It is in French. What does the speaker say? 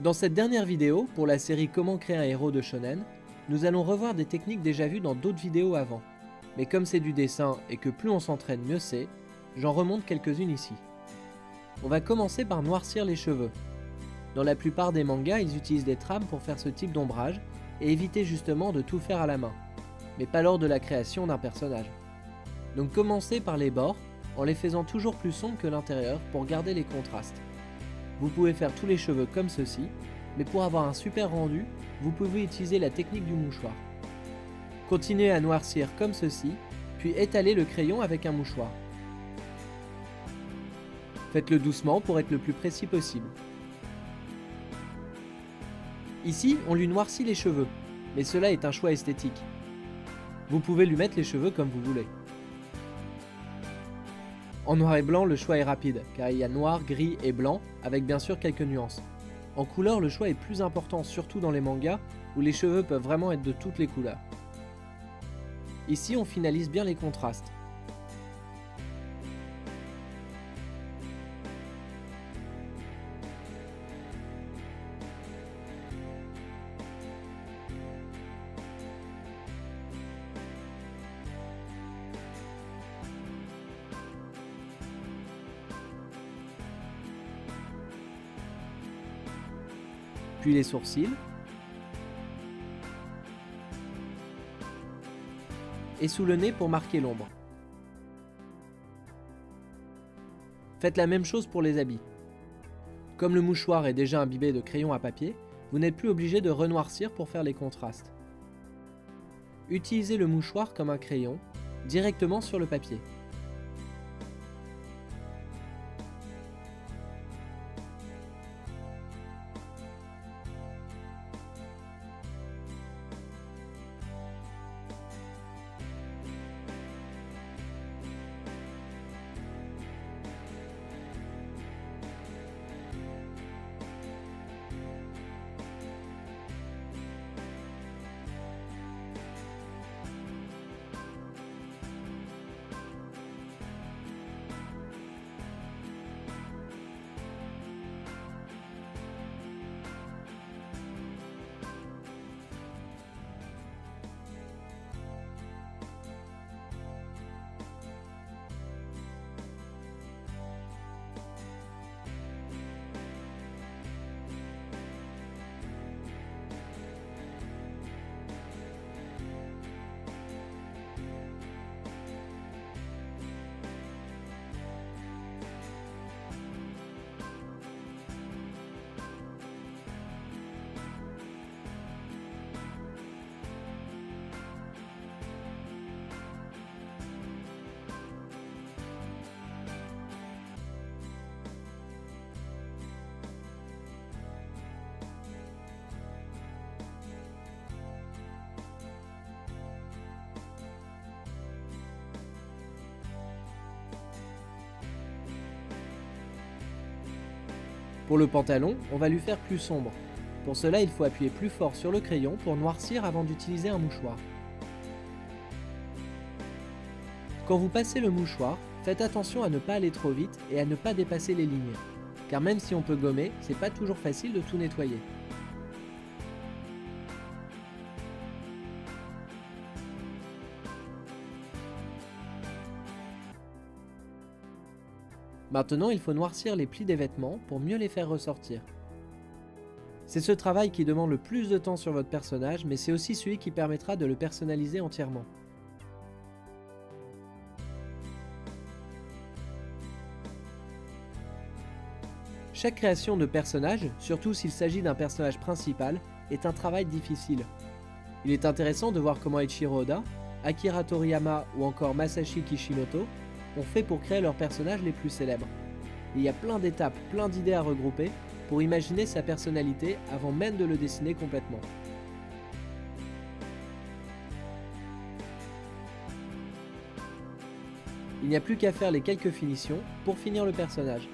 Dans cette dernière vidéo, pour la série Comment créer un héros de shonen, nous allons revoir des techniques déjà vues dans d'autres vidéos avant. Mais comme c'est du dessin et que plus on s'entraîne mieux c'est, j'en remonte quelques-unes ici. On va commencer par noircir les cheveux. Dans la plupart des mangas, ils utilisent des trames pour faire ce type d'ombrage et éviter justement de tout faire à la main, mais pas lors de la création d'un personnage. Donc commencez par les bords, en les faisant toujours plus sombres que l'intérieur pour garder les contrastes. Vous pouvez faire tous les cheveux comme ceci, mais pour avoir un super rendu, vous pouvez utiliser la technique du mouchoir. Continuez à noircir comme ceci, puis étalez le crayon avec un mouchoir. Faites-le doucement pour être le plus précis possible. Ici, on lui noircit les cheveux, mais cela est un choix esthétique. Vous pouvez lui mettre les cheveux comme vous voulez. En noir et blanc, le choix est rapide, car il y a noir, gris et blanc, avec bien sûr quelques nuances. En couleur, le choix est plus important, surtout dans les mangas, où les cheveux peuvent vraiment être de toutes les couleurs. Ici, on finalise bien les contrastes. Puis les sourcils, et sous le nez pour marquer l'ombre. Faites la même chose pour les habits. Comme le mouchoir est déjà imbibé de crayon à papier, vous n'êtes plus obligé de renoircir pour faire les contrastes. Utilisez le mouchoir comme un crayon, directement sur le papier. Pour le pantalon, on va lui faire plus sombre. Pour cela, il faut appuyer plus fort sur le crayon pour noircir avant d'utiliser un mouchoir. Quand vous passez le mouchoir, faites attention à ne pas aller trop vite et à ne pas dépasser les lignes. Car même si on peut gommer, c'est pas toujours facile de tout nettoyer. Maintenant, il faut noircir les plis des vêtements pour mieux les faire ressortir. C'est ce travail qui demande le plus de temps sur votre personnage, mais c'est aussi celui qui permettra de le personnaliser entièrement. Chaque création de personnage, surtout s'il s'agit d'un personnage principal, est un travail difficile. Il est intéressant de voir comment Eiichiro Oda, Akira Toriyama ou encore Masashi Kishimoto ont fait pour créer leurs personnages les plus célèbres. Il y a plein d'étapes, plein d'idées à regrouper pour imaginer sa personnalité avant même de le dessiner complètement. Il n'y a plus qu'à faire les quelques finitions pour finir le personnage.